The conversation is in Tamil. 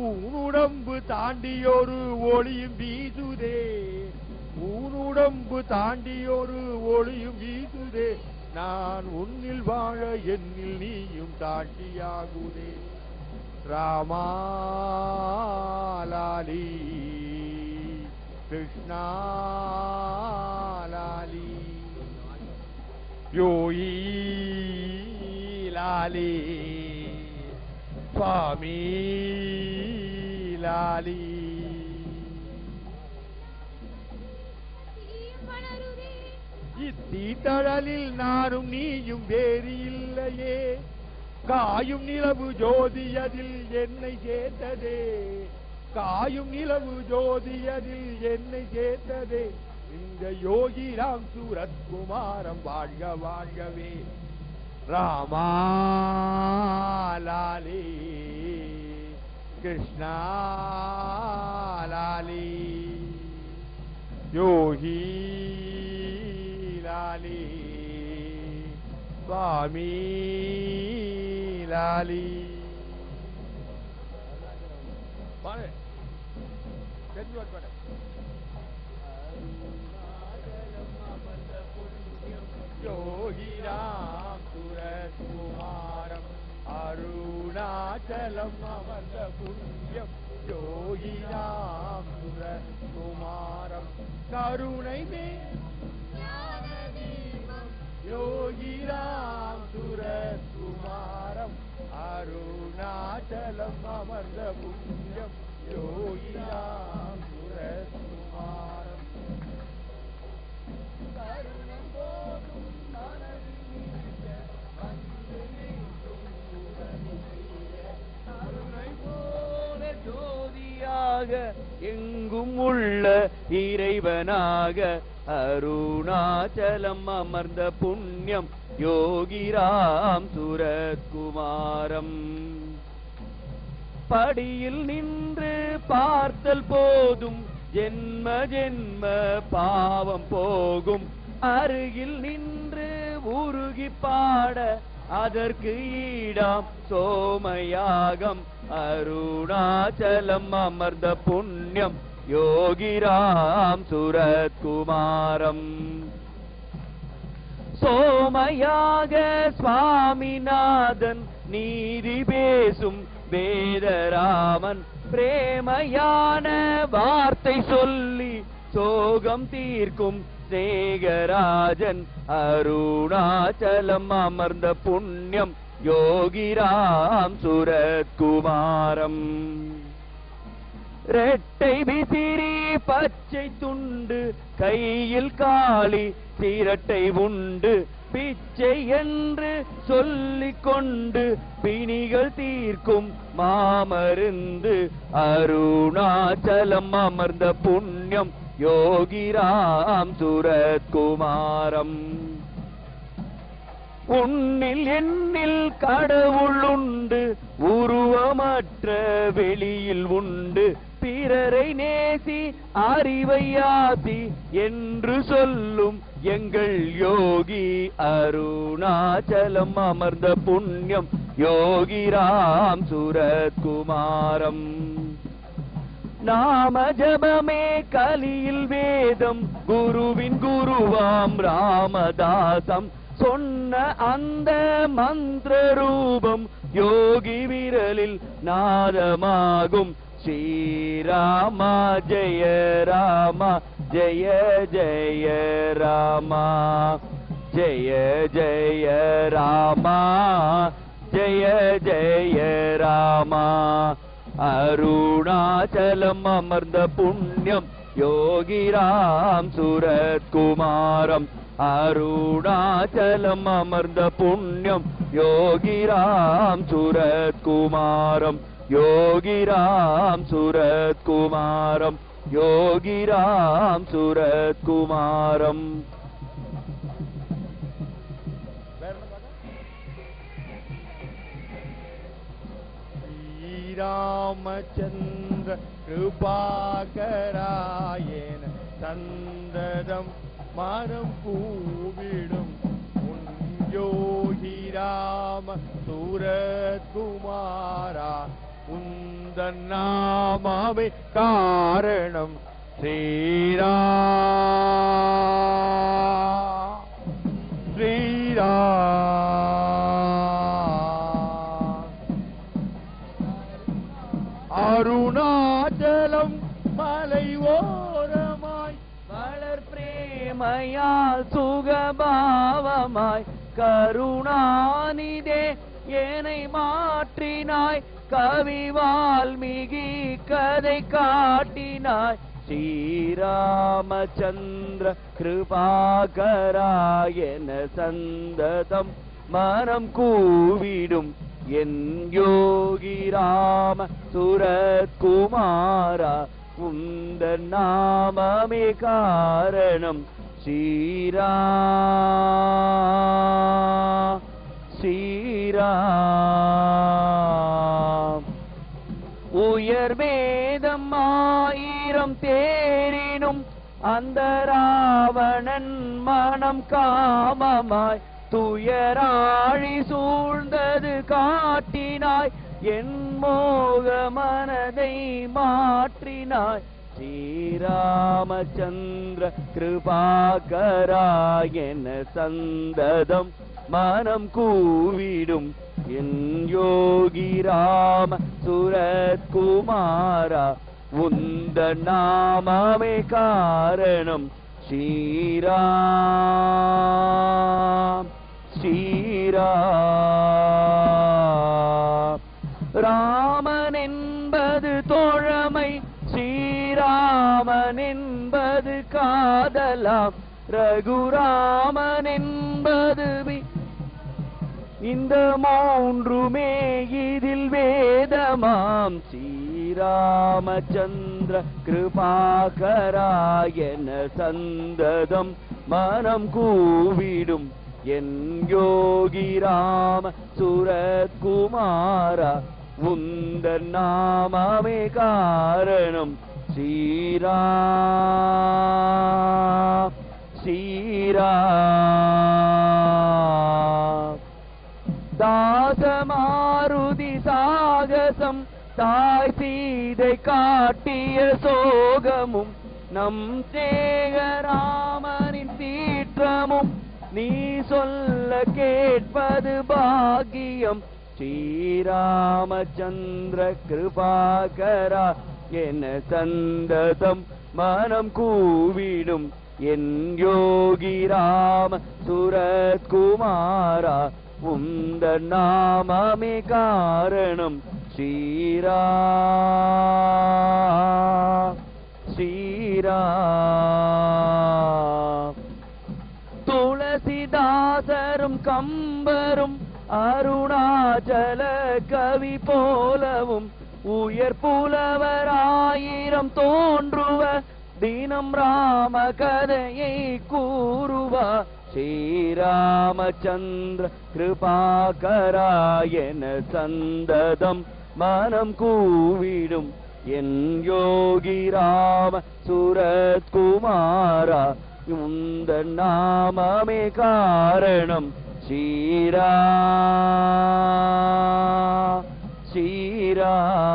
ஊனுடம்பு தாண்டியொரு ஒளியும் வீசுதே, ஊனுடம்பு தாண்டியொரு ஒளியும் வீசுதே, நான் உன்னில் வாழ என்னில் நீயும் தாண்டியாகுதே. ராமா லாலி கிருஷ்ணா லாலி யோகி லாலி சுவாமி லாலி. இத்தீத்தழலில் நானும் நீயும் வேறு இல்லையே, காயும் நிலவு ஜோதியதில் என்னை சேர்த்ததே, காயும் நிலவு ஜோதியதில் என்னை சேர்த்ததே, இந்த யோகி ராம் சூரத் குமாரம் வாழ்க வாழ்கவே. ராமா லாலி கிருஷ்ணா லாலி யோகி லாலி சுவாமி லாலி. யோகி ராம் சூரத் குமாரம் அருணாச்சலம் அமர்ந்த புண்ணியம், யோகி ராம் சூரத் குமாரம் கருணை யோகி ராம் சூரத் குமாரம் அருணாச்சலம் அமர்ந்த புண்ணியம், யோகி ராம் சூரத் குமாரம் கருணம் போதும் கருணை போல ஜோதியாக எங்கும் உள்ள இறைவனாக அருணாச்சலம் அமர்ந்த புண்ணியம், யோகி ராம் சூரத் குமாரம். படியில் நின்று பார்த்தல் போதும் ஜென்ம ஜென்ம பாவம் போகும், அருகில் நின்று உருகி பாட அதற்கு ஈடாம் சோமயாகம், அருணாச்சலம் அமர்ந்த புண்ணியம், யோகி ராம் சூரத் குமாரம். சோமயாக சுவாமிநாதன் நீதி பேசும் வேதராமன், பிரேமையான வார்த்தை சொல்லி சோகம் தீர்க்கும் சேகராஜன், அருணாச்சலம் அமர்ந்த புண்ணியம், யோகி ராம் சூரத் குமாரம். ரெட்டை விசிறி பச்சை துண்டு கையில் காளி சிரட்டை உண்டு, பிச்சை என்று சொல்லிக் கொண்டு பிணிகள் தீர்க்கும் மாமருந்து, அருணாச்சலம் அமர்ந்த புண்ணியம், யோகி ராம் சூரத் குமாரம். உன்னில் என்னில் கடவுள் உண்டு, உருவமற்ற வெளியில் உண்டு, பிறரை நேசி அறிவை ஆசி என்று சொல்லும் எங்கள் யோகி, அருணாச்சலம் அமர்ந்த புண்ணியம், யோகி ராம் சூரத் குமாரம். நாம ஜபமே கலியில் வேதம், குருவின் குருவாம் ராமதாசம், சொன்ன அந்த மந்திர ரூபம் யோகி விரலில் நாதமாகும், ஸ்ரீராமா ஜெய ராமா ஜெய ஜெய ராமா, ஜெய ஜெய ராமா ஜெய ஜெய ராமா, அருணாச்சலம் அமர்ந்த புண்ணியம், யோகி ராம் சூரத் குமாரம், அருணாச்சலம் அமர்ந்த புண்ணியம், யோகி ராம் சூரத் குமாரம், யோகி ராம் சூரத் குமாரம், யோகி ராம் சூரத் குமாரம். ராமச்சந்திர கிருபாகராயேன சந்ததம் மரம் பூவிடும் உன் யோகி ராம சூரத் குமாரா, உந்தன் நாமமே காரணம் ஸ்ரீராம் ஸ்ரீராம். அருணாச்சலம் மலை ஓரமாய் வளர் பிரேமையால் சுகபாவமாய் கருணாநிதே ஏனை மாற்றினாய் கவி வால்மீகி கதை காட்டினாய் ஸ்ரீராமச்சந்திர கிருபாகராயன சந்ததம் மனம் கூவிடும் என் யோகி ராம சுரத்குமாரா உந்த நாமமே காரணம் ஸ்ரீராம் ஸ்ரீராம். உயர் வேதம் ஆயிரம் தேரினும் அந்த ராவணன் மனம் காமமாய் துயராழி சூழ்ந்தது காட்டினாய் என் மோக மனதை மாற்றினாய் ஸ்ரீராமச்சந்திர கிருபாகராயன சந்ததம் மனம் கூவிடும் என் யோகி ராம சுரத்குமாரா உந்த நாமமே காரணம் ஸ்ரீராம் ஸ்ரீராம். ராமன் என்பது தோழமை ஸ்ரீராமன் என்பது காதலாம் ரகுராமன் என்பது இந்த மூன்றுமே இதில் வேதமாம் ஸ்ரீராமச்சந்திர கிருபாகராயன சந்ததம் மனம் கூவிடும் என் யோகி ராம சுரத்குமாரா உந்த நாமமே காரணம் ஸ்ரீராம் ஸ்ரீராம். தாசமாருதி சாகசம் தாய் சீதை காட்டிய சோகமும் நம் சேகராமனின் சீற்றமும் நீ சொல்ல கேட்பது பாக்கியம் ஸ்ரீராமச்சந்திர கிருபாகரா என சந்ததம் மனம் கூவிடும் என் யோகி ராம சுரத்குமாரா உந்த நாமமே காரணம் ஸ்ரீராம் ஸ்ரீராம். துளசிதாசரும் கம்பரும் அருணாச்சல கவி போலவும் உயர் புலவராயிரம் தோன்றுவ தினம் ராம கதையை கூறுவா ஸ்ரீராமச்சந்திர கிருபாகராயன சந்ததம் மனம் கூவிடும் என் யோகி ராம சுரத்குமாரா உந்த நாமமே காரணம் ஸ்ரீராம் ஸ்ரீராம்.